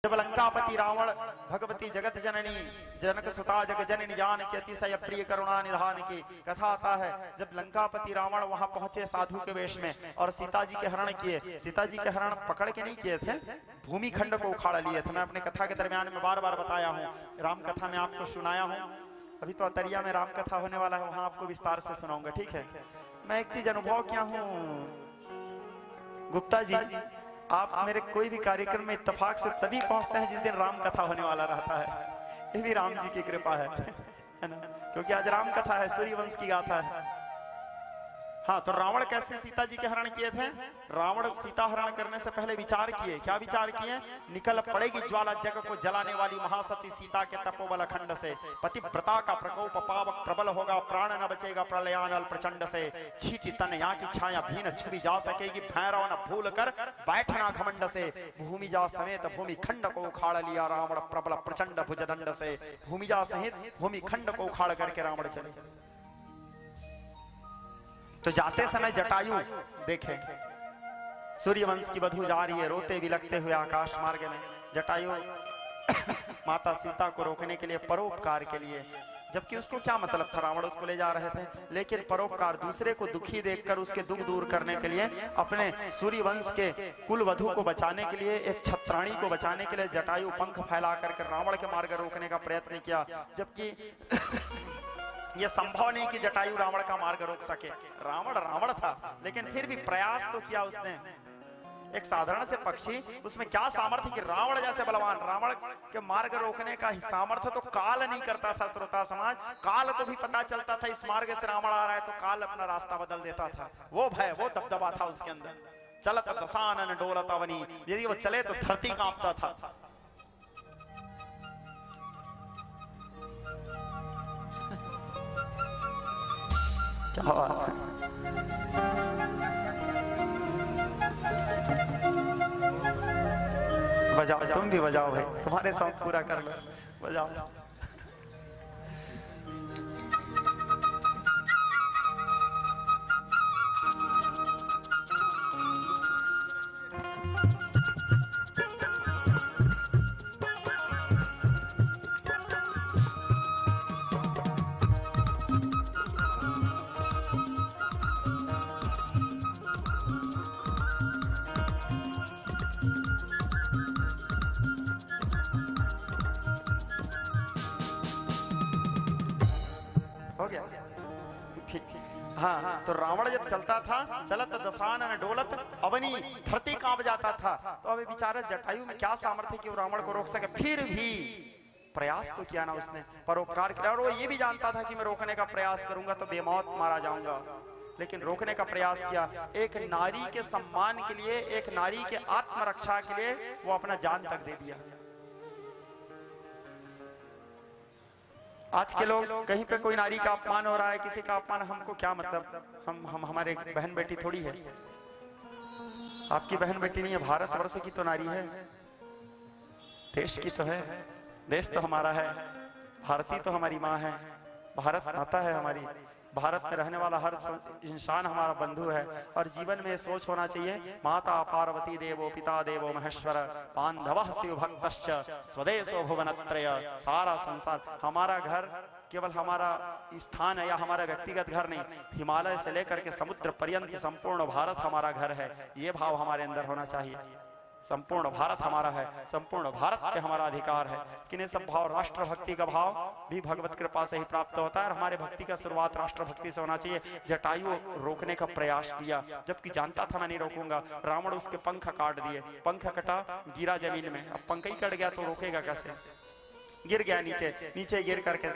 जब लंकापति रावण भगवती जगत जननी जनक सुता जग जननी जान के अतिशय प्रिय करुणा निधान की कथा आता है। जब लंकापति रावण वहां पहुंचे साधु के वेश में और सीता जी के हरण किए। सीता जी के हरण पकड़ के नहीं किए थे, भूमि खंड को उखाड़ लिए थे। मैं अपने कथा के दरमियान में बार बार बताया हूँ, राम कथा में आपको सुनाया हूँ। अभी तो अतरिया में राम कथा होने वाला है, वहां आपको विस्तार से सुनाऊंगा, ठीक है। मैं एक चीज अनुभव किया हूँ गुप्ता जी, आप मेरे कोई भी कार्यक्रम में इत्तेफाक से तभी पहुंचते हैं जिस दिन राम कथा होने वाला रहता है। ये भी राम जी की कृपा है ना, क्योंकि आज राम कथा है, सूर्यवंश की गाथा है। हाँ, तो रावण कैसे सीता जी के हरण किए थे? रावण सीता हरण करने से पहले विचार किए। क्या विचार किए? निकल पड़ेगी ज्वाला जग को जलाने वाली महासती सीता के तपोबल खंड से। पतिव्रता का प्रकोप पावक प्रबल होगा, प्राण न बचेगा प्रलयानल प्रचंड से। छीटी तन यहाँ की छाया भी न छुपी जा सकेगी, भैरव न भूल कर बैठना घमंड से। भूमिजा समेत भूमि खंड को उखाड़ लिया रावण प्रबल प्रचंड भुजदंड से। भूमिजा सहित भूमि खंड को उखाड़ करके रावण चले। तो जाते समय जटायु देखे सूर्यवंश की वधू जा रही है रोते बिलखते हुए आकाश मार्ग में। जटायु माता सीता को रोकने के लिए, परोपकार के लिए, जबकि उसको क्या मतलब था, रावण उसको ले जा रहे थे, लेकिन परोपकार, दूसरे को दुखी देखकर उसके दुख दूर करने के लिए, अपने सूर्यवंश के कुल वधू को बचाने के लिए, एक छत्राणी को बचाने के लिए जटायु पंख फैला करके रावण के मार्ग रोकने का प्रयत्न किया। जबकि यह संभव नहीं कि जटायु रावण का मार्ग रोक सके। रावण रावण था, लेकिन फिर भी प्रयास तो किया उसने। एक साधारण से पक्षी, उसमें क्या सामर्थ्य कि रावण जैसे बलवान, रावण के मार्ग रोकने का सामर्थ्य तो काल नहीं करता था। श्रोता समाज, काल को भी पता चलता था इस मार्ग से रावण आ रहा है, तो काल अपना रास्ता बदल देता था। वो भय, वो दबदबा था उसके अंदर। चलत दशानन डोलत अवनी, यदि वो चले तो धरती कांपता था। क्या बात है, बजाओ, तुम भी बजाओ भाई, तुम्हारे साथ पूरा कर लो, बजाओ। हाँ, तो रावण जब चलता था, चलत दशानन डोलत अवनी, धरती कांप जाता था। तो अभी बेचारा जटायु में क्या सामर्थ्य कि वो रावण को रोक सके? फिर भी प्रयास तो किया ना उसने, परोपकार किया। और वो ये भी जानता था कि मैं रोकने का प्रयास करूंगा तो बेमौत मारा जाऊंगा, लेकिन रोकने का प्रयास किया। एक नारी के सम्मान के लिए, एक नारी के आत्मरक्षा के लिए वो अपना जान तक दे दिया। आज के लोग, कहीं पे कोई नारी का अपमान हो रहा है, किसी का अपमान, हमको क्या मतलब, हम हमारे बहन बेटी थोड़ी है। आपकी बहन बेटी नहीं है, भारतवर्ष की तो नारी है, देश की तो है, देश तो हमारा है, भारती तो हमारी माँ है, भारत माता है हमारी। भारत में रहने वाला हर इंसान हमारा बंधु है। और जीवन में सोच होना चाहिए, माता पार्वती देवो पिता देवो महेश्वर, बांधवः शिव भक्तश्च स्वदेशो भुवनत्रय। सारा संसार हमारा घर, केवल हमारा स्थान है या हमारा व्यक्तिगत घर नहीं, हिमालय से लेकर के समुद्र पर्यंत संपूर्ण भारत हमारा घर है। ये भाव हमारे अंदर होना चाहिए। संपूर्ण भारत हमारा है, संपूर्ण भारत पे हमारा अधिकार है। लेकिन ये सब भाव, राष्ट्रभक्ति का भाव भी भगवत कृपा से ही प्राप्त होता है। और हमारे भक्ति का शुरुआत राष्ट्रभक्ति से होना चाहिए। जटायु रोकने का प्रयास किया, जबकि जानता था मैं नहीं रोकूंगा। रावण उसके पंख काट दिए, पंख कटा, गिरा जमीन में। अब पंख ही कट गया तो रोकेगा कैसे? गिर गया नीचे, नीचे गिर करके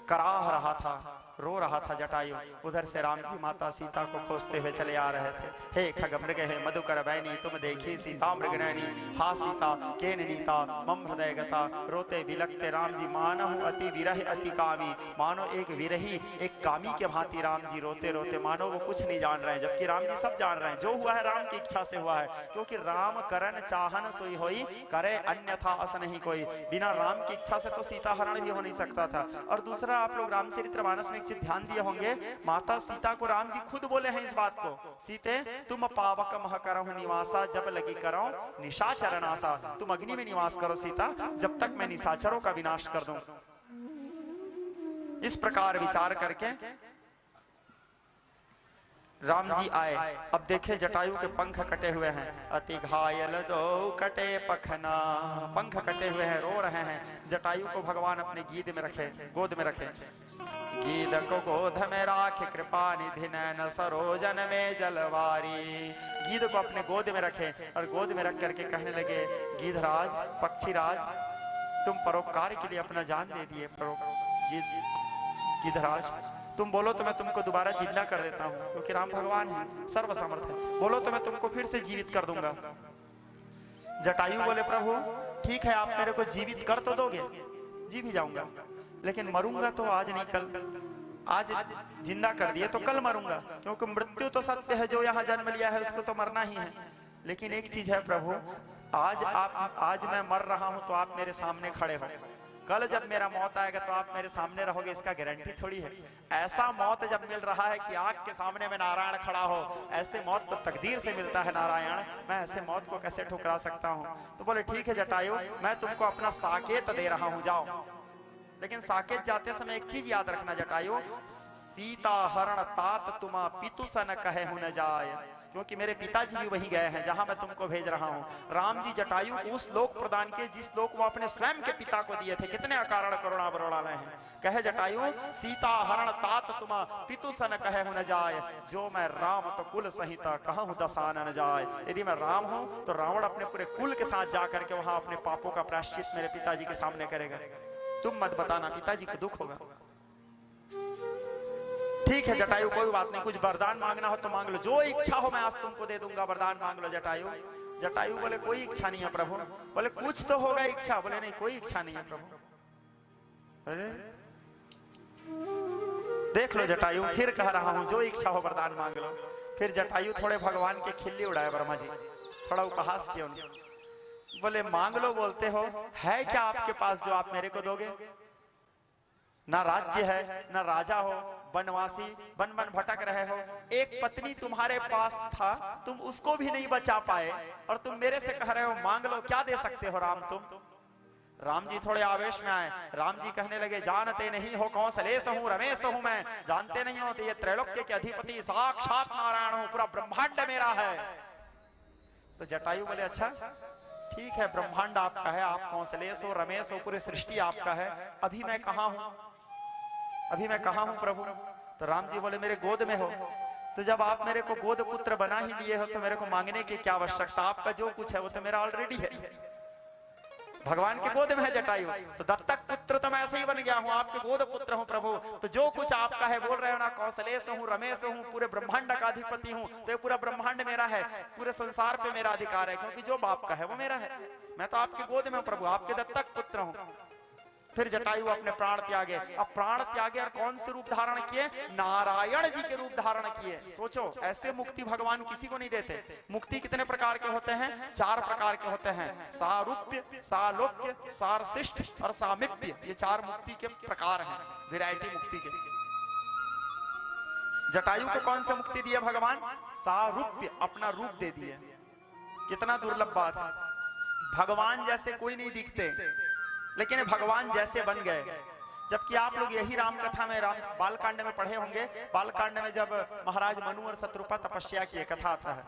कराह रहा था, रो रहा था जटायु। उधर से राम जी माता सीता को खोजते हुए चले आ रहे थे। हे खगमृग हे मधुकर बैनी, तुम देखी सीता मृगनैनी। हा सीता केन नीता मम हृदय गता, रोते विलखते राम जी मानहु अति विरह अति कामी। मानो एक विरही, एक कामी के भांति राम जी रोते रोते, मानो वो कुछ नहीं जान रहे हैं, जबकि राम जी सब जान रहे हैं। जो हुआ है राम की इच्छा से हुआ है, क्योंकि राम करन चाहन सोई होई, करे अन्यथा अस नहीं कोई। बिना राम की इच्छा से तो सीता हरण भी हो नहीं सकता था। और दूसरा, आप लोग रामचरितमानस में एक चीज ध्यान दिए होंगे, माता सीता को राम जी खुद बोले हैं इस बात को, सीते तुम पावक मह करहु निवासा जब लगी करो निशाचर नासा। तुम अग्नि में निवास करो सीता, जब तक मैं निशाचरों का विनाश कर दूं। इस प्रकार विचार करके राम जी आए। अब देखे जटायु के पंख कटे हुए हैं, अति घायल दो कटे पखना, पंख कटे हुए हैं, रो रहे हैं। जटायु को भगवान अपने गीद में रखे, गोद में रखे। गीद को गोद में राखे कृपा निधि नैन सरोजन में जलवारी। गीद को अपने गोद में रखे और गोद में रख करके कहने लगे, गीधराज पक्षीराज तुम परोपकार के लिए अपना जान दे दिए। गीधराज तुम बोलो तो मैं तुमको दोबारा जिंदा कर देता हूँ, क्योंकि राम भगवान है, सर्व समर्थ है। बोलो तो मैं तुमको फिर से जीवित कर दूंगा। जटायु बोले, प्रभु ठीक है, आप मेरे को जीवित कर तो दोगे, जी भी जाऊंगा, लेकिन मरूंगा तो आज नहीं कल। आज जिंदा कर दिए तो कल मरूंगा, क्योंकि मृत्यु तो सत्य है, जो यहाँ जन्म लिया है उसको तो मरना ही है। लेकिन एक चीज है प्रभु, आज मैं मर रहा हूं तो आप मेरे सामने खड़े हो, कल जब मेरा मौत आएगा तो आप मेरे सामने रहोगे, इसका गारंटी थोड़ी है। ऐसा मौत जब मिल रहा है कि आग के सामने में नारायण खड़ा हो, ऐसे मौत तो तकदीर से मिलता है नारायण, मैं ऐसे मौत को कैसे ठुकरा सकता हूँ। तो बोले ठीक है जटायु, मैं तुमको अपना साकेत दे रहा हूँ, जाओ। लेकिन साकेत जाते समय एक चीज याद रखना जटायु, सीता हरण तात तुमा पितु सन कहे न जाय, क्योंकि मेरे पिताजी भी वही गए हैं जहां मैं तुमको भेज रहा हूं। राम जी जटायु को उस लोक प्रदान किए जिस लोक वो अपने स्वयं के पिता को दिए थे। कितने अकारण करुणा बरोड़ाले हैं। कहे जटायु, सीता हरण तात तुमा पितु सन कहे न जाय, जो मैं राम तो कुल सहिता कहूं दसान न जाय। यदि मैं राम हूं तो रावण अपने पूरे कुल के साथ जाकर के वहां अपने पापों का प्रायश्चित मेरे पिताजी के सामने करेगा। तुम मत बताना, पिताजी को दुख होगा। ठीक है जटायु, कोई बात नहीं, कुछ वरदान मांगना हो तो मांग लो, जो इच्छा हो मैं आज तुमको दे दूंगा, वरदान मांग लो जटायु। जटायु बोले कोई इच्छा नहीं है प्रभु। बोले कुछ तो होगा इच्छा। बोले नहीं, कोई इच्छा नहीं है प्रभु। अरे देख लो जटायु, फिर कह रहा हूं जो इच्छा हो वरदान मांग लो। फिर जटायु थोड़े भगवान के खिल्ली उड़ाए ब्रह्मा जी, थोड़ा उपहास किया उन्होंने। बोले मांग लो बोलते हो, है क्या आपके पास जो आप मेरे को दोगे? ना राज्य है, ना राजा हो, वनवासी वन वन भटक रहे हो, एक पत्नी तुम्हारे पास था, तुम उसको भी नहीं बचा पाए, और तुम मेरे से कह रहे हो मांग लो, क्या दे सकते हो राम तुम? राम जी थोड़े आवेश में आए। राम जी कहने लगे, जानते नहीं हो कौशलेश हूं, रमेश हूं मैं, जानते नहीं हो तो ये त्रैलोक्य के अधिपति साक्षात नारायण हूं, पूरा ब्रह्मांड मेरा है। तो जटायु बोले अच्छा ठीक है, ब्रह्मांड आपका है, आप कौशलेश हो, रमेश हो, पूरी सृष्टि आपका है, अभी मैं कहाँ हूं? अभी मैं कहाँ हूं प्रभु? तो राम जी बोले मेरे गोद में हो। तो जब आप मेरे को गोद पुत्र बना ही लिए हो तो मेरे को मांगने की क्या आवश्यकता? आपका जो कुछ है वो तो मेरा ऑलरेडी है, भगवान के गोद में है जटायु। तो दत्तक पुत्र तो मैं ऐसे ही बन गया हूँ, आपके गोद पुत्र हूँ प्रभु। तो जो कुछ आपका है, बोल रहे हो ना कौशलेश हूँ, रमेश हूँ, पूरे ब्रह्मांड का अधिपति हूँ, तो ये पूरा ब्रह्मांड मेरा है, पूरे संसार पे मेरा अधिकार है, क्योंकि जो बाप का है वो मेरा है। मैं तो आपके गोद में हूँ प्रभु, आपके दत्तक पुत्र हूँ। फिर जटायु अपने प्राण त्यागे। अब प्राण त्यागे और कौन से रूप धारण किए? नारायण जी के रूप धारण किए। सोचो, ऐसे मुक्ति भगवान किसी को नहीं देते। मुक्ति कितने प्रकार के होते हैं? 4 प्रकार के होते हैं, सारूप्य, सालोक्य, सारशिष्ट और सामिप्य। ये 4 मुक्ति के प्रकार हैं, वैरायटी मुक्ति के। जटायु को कौन सा मुक्ति दिया भगवान? सारूप्य, अपना रूप दे दिए। कितना दुर्लभ बात है, भगवान जैसे कोई नहीं दिखते, लेकिन भगवान जैसे बन गए। जबकि आप लोग यही राम कथा में, राम बालकांड में पढ़े होंगे। बालकांड में जब महाराज मनु और शत्रुपा तपस्या की कथा आता है,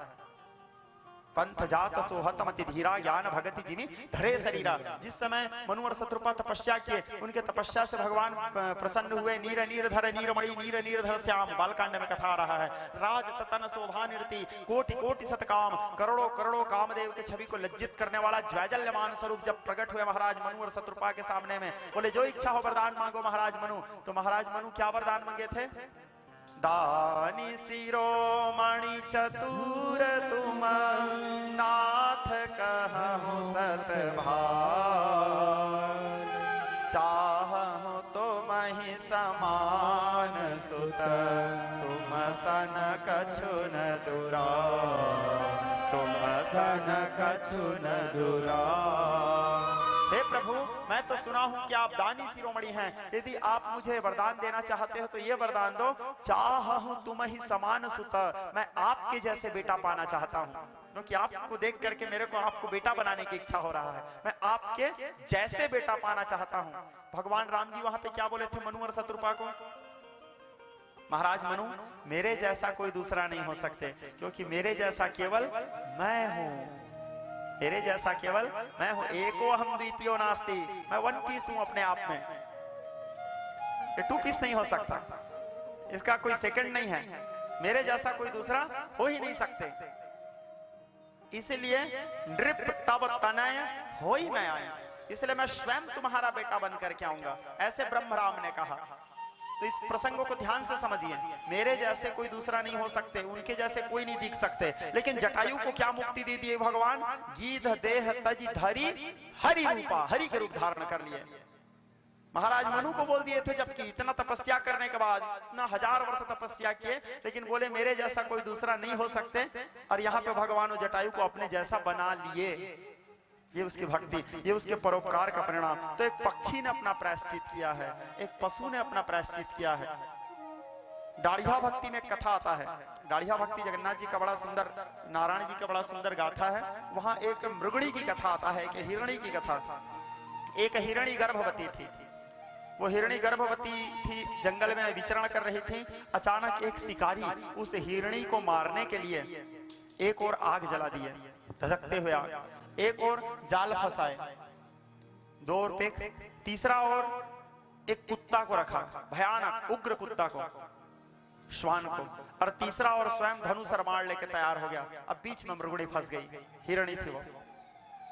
पंथ जात सोहतमति धीरा ज्ञान भगति जिमी धरे शरीरा। जिस समय मनु और शत्रुपा तपस्या किए, उनके तपस्या से भगवान प्रसन्न हुए। नीर नीर धर नीरमणि नीर नीर धर श्याम, बालकांड में कथा आ रहा है। राज ततन शोभा नृति कोटि कोटि सतकाम, करोड़ों करोड़ों कामदेव के छवि को लज्जित करने वाला ज्वैजल्यमान स्वरूप जब प्रकट हुए महाराज मनु और शत्रुपा के सामने में, बोले जो इच्छा हो वरदान मांगो महाराज मनु। तो महाराज मनु क्या वरदान मांगे थे? दानी शिरोमणि चतुर तुम, नाथ कहूं सतभाग, चाहूं तो महि समान सुत, तुम सन कछु न दुरा, तुम सन कछु न दुरा। हे प्रभु, मैं तो सुना हूं कि आप दानी शिरोमणि हैं, यदि आप मुझे वरदान देना चाहते हो तो ये वरदान दो, चाहूं तुम ही समान सुत, मैं आपके जैसे बेटा पाना चाहता हूं, क्योंकि आपको देख करके मेरे को आपको बेटा बनाने की इच्छा हो रहा है, मैं आपके जैसे बेटा पाना चाहता हूं। भगवान राम जी वहां पे क्या बोले थे मनु और शत्रुपा को? महाराज मनु, मेरे जैसा कोई दूसरा नहीं हो सकते, क्योंकि मेरे जैसा केवल मैं हूं, मेरे जैसा केवल मैं हूं, एको हम द्वितीयो नास्ति, मैं वन पीस हूं अपने आप में, ये टू पीस नहीं हो सकता, इसका कोई सेकंड नहीं है, मेरे जैसा कोई दूसरा हो ही नहीं सकते, इसलिए नृप तव तनय होई मैं आया, इसलिए मैं स्वयं तुम्हारा बेटा बन करके आऊंगा, ऐसे ब्रह्मराम ने कहा। तो इस प्रसंगों को ध्यान से समझिए, मेरे जैसे कोई दूसरा नहीं हो सकते, उनके जैसे कोई नहीं दिख सकते, लेकिन जटायु को क्या मुक्ति दे दी भगवान? गीध देह तज धरी हरि रूपा, हरि के रूप धारण कर लिए। महाराज मनु को बोल दिए थे, जबकि इतना तपस्या करने के बाद, इतना 1000 वर्ष तपस्या किए, लेकिन बोले मेरे जैसा कोई दूसरा नहीं हो सकते, और यहाँ पे भगवान जटायु को अपने जैसा बना लिए। ये उसकी भक्ति, ये उसके परोपकार का परिणाम। तो एक पक्षी ने अपना प्रायश्चित किया है, एक पशु ने अपना प्रायश्चित किया है। दाढ़िया भक्ति में कथा आता है, दाढ़िया भक्ति जगन्नाथ जी का बड़ा सुंदर, नारायण जी का बड़ा सुंदर गाथा है, वहां एक मृगणी की कथा आता है, एक हिरणी की कथा। एक हिरणी गर्भवती थी, वो हिरणी गर्भवती थी, जंगल में विचरण कर रही थी, अचानक एक शिकारी उस हिरणी को मारने के लिए एक और आग जला दी है, धधकते हुए आग, एक और जाल फंसाए, 2 और पेख, तीसरा और एक कुत्ता को रखा, भयानक उग्र कुत्ता को, श्वान को, और तीसरा और स्वयं धनुष मार लेके तैयार हो गया। अब बीच में मृगणी फंस गई, हिरणी थी वो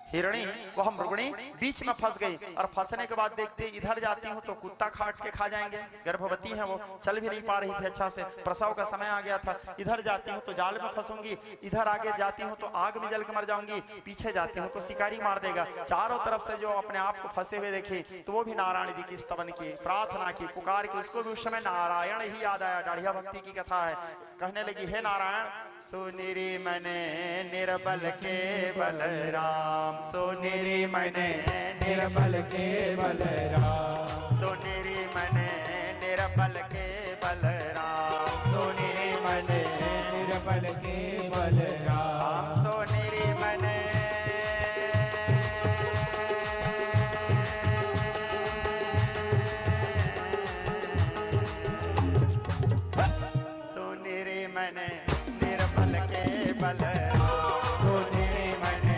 हिरणी, वह मृगणी बीच में फंस गई, और फंसने के बाद देखते इधर जाती हूँ तो कुत्ता काट के खा जाएंगे, गर्भवती है वो, चल भी नहीं पा रही थी अच्छा से, प्रसव का समय आ गया था, इधर जाती हूँ तो जाल में फंसूंगी, इधर आगे जाती हूँ तो आग में जल के मर जाऊंगी, पीछे जाती हूँ तो शिकारी मार देगा। चारों तरफ से जो अपने आप को फंसे हुए देखे, तो वो भी नारायण जी की स्तवन की, प्रार्थना की, पुकार की, उसको भी उस समय नारायण ही याद आया। दाढ़िया भक्ति की कथा है, कहने लगी हे नारायण, सुनिरी मैंने निर्बल के बलराम, सुनिरी मैंने निर्बल के बलराम, सुनिरी मैंने निर्बल के बलराम, सुनिरी मैंने निर्बल के बलराम, सुनिरी मैंने सुनिरी मैंने निर्बल के बलराम, सुनिरी मैंने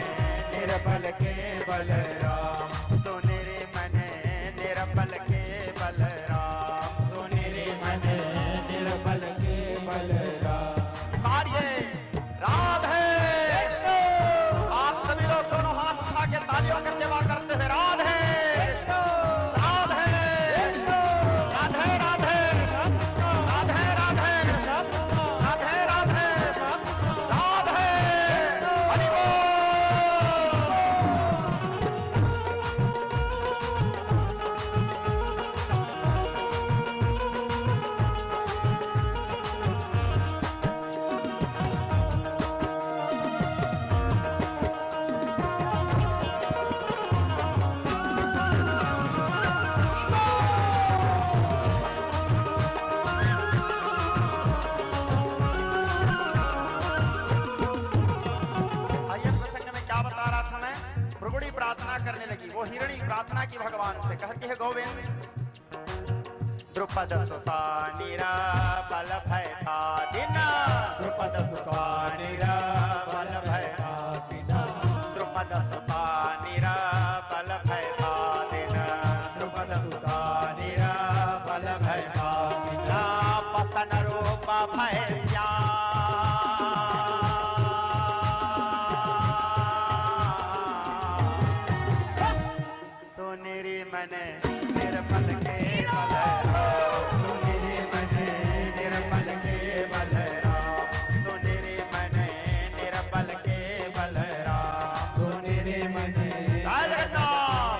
निर्बल के बलराम, सुनिरी मैंने निर्बल के बलराम, सुनिरी मैंने निर्बल के बलराम। मारिए राधे, आप सभी लोग दोनों हाथ उठा के तालियों की सेवा करते हुए राधे राधे राधे राधे राधे राधे राधे राधे राधे, हरि बोल। प्रार्थना करने लगी, वो हिरणी प्रार्थना की भगवान से, कहती है गोविंद, द्रुपद सुता निराबल भय था दिना, द्रुपद सुता निराबल भय था दिना, द्रुपद सुता निराबल भय था दिना, द्रुपद सुता निराबल भय था दिना, पसन रूप भय सुनिरी मैंने निर्बल के बलराम, सुनिरी मैंने निर्बल के बलराम, सुनिरी मैंने निर्बल के बलराम, सुनिरी मैंने बलराम।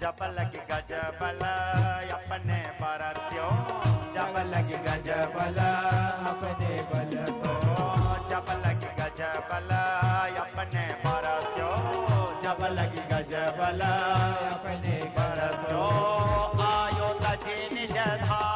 जब लगी गजबल अपने बरत्यो, जब लगी गजबल अपने बल तो, जब लगी गजबल अपने बरत्यो, जब लगी गजबल अपने बल बरत्यो, आयो तजे निज धाम।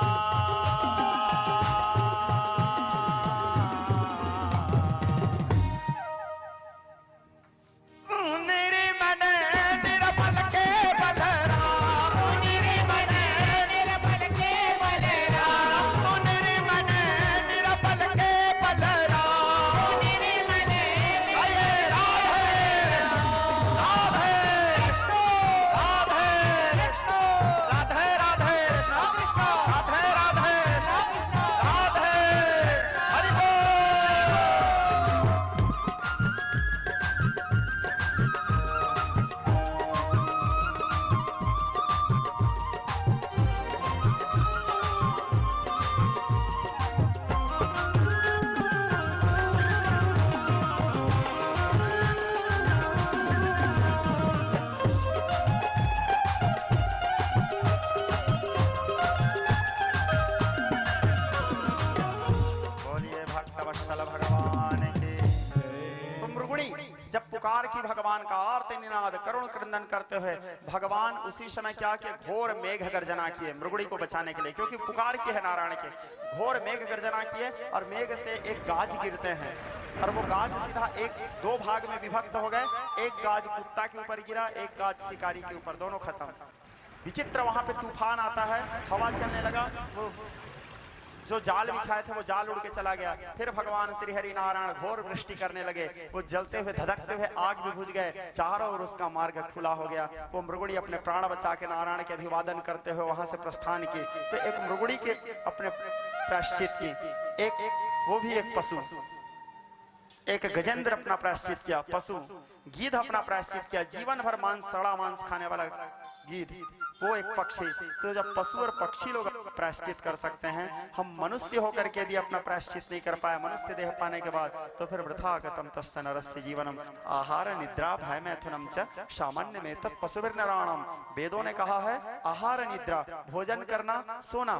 जब पुकार की भगवान का आर्त निनाद करुण क्रंदन करते हुए भगवान उसी समय क्या कि घोर मेघ गर्जना किए मृगुड़ी को बचाने के लिए, क्योंकि पुकार की है नारायण के, घोर मेघ गर्जना किए और मेघ से एक गाज गिरते हैं और वो गाज सीधा दो भाग में विभक्त हो गए। एक गाज कुत्ता के ऊपर गिरा, एक गाज शिकारी के ऊपर, दोनों खत्म। विचित्र वहां पे तूफान आता है, हवा चलने लगा, वो जो जाल बिछाए थे वो जाल उड़ के चला गया। फिर भगवान श्री हरि नारायण घोर वृष्टि करने लगे, वो जलते हुए धधकते हुए आग में बुझ गए, चारों ओर उसका मार्ग खुला हो गया। वो मृगुड़ी अपने प्राण बचा के नारायण के अभिवादन करते हुए वहां से प्रस्थान की। तो एक मृगुड़ी के अपने प्रायश्चित की, एक वो भी एक पशु, एक गजेंद्र अपना प्रायश्चित किया, पशु गीध अपना प्रायश्चित किया, जीवन भर मांस सड़ा मांस खाने वाला गीध, वो एक पक्षी। तो जब पशु और पक्षी लोग प्रायश्चित कर सकते हैं, हम मनुष्य होकर के यदि अपना प्रायश्चित नहीं कर पाए मनुष्य देह पाने के बाद, तो फिर वृथा गतम तस्य नरस्य जीवनम आहार निद्रा भय मैथुनम च सामान्य में तत् पशुभिर्नराणम। वेदों ने कहा है आहार निद्रा, भोजन करना, सोना,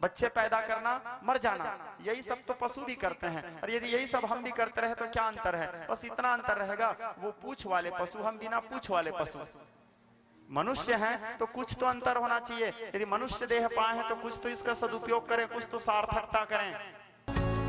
बच्चे पैदा करना, मर जाना, यही सब तो पशु भी करते हैं। और यदि यही सब हम भी करते रहे तो क्या अंतर है? बस इतना अंतर रहेगा, वो पूंछ वाले पशु, हम बिना पूंछ वाले पशु। मनुष्य हैं तो कुछ तो अंतर होना चाहिए, यदि मनुष्य देह पाए हैं तो कुछ तो इसका सदुपयोग करें, कुछ तो सार्थकता करें।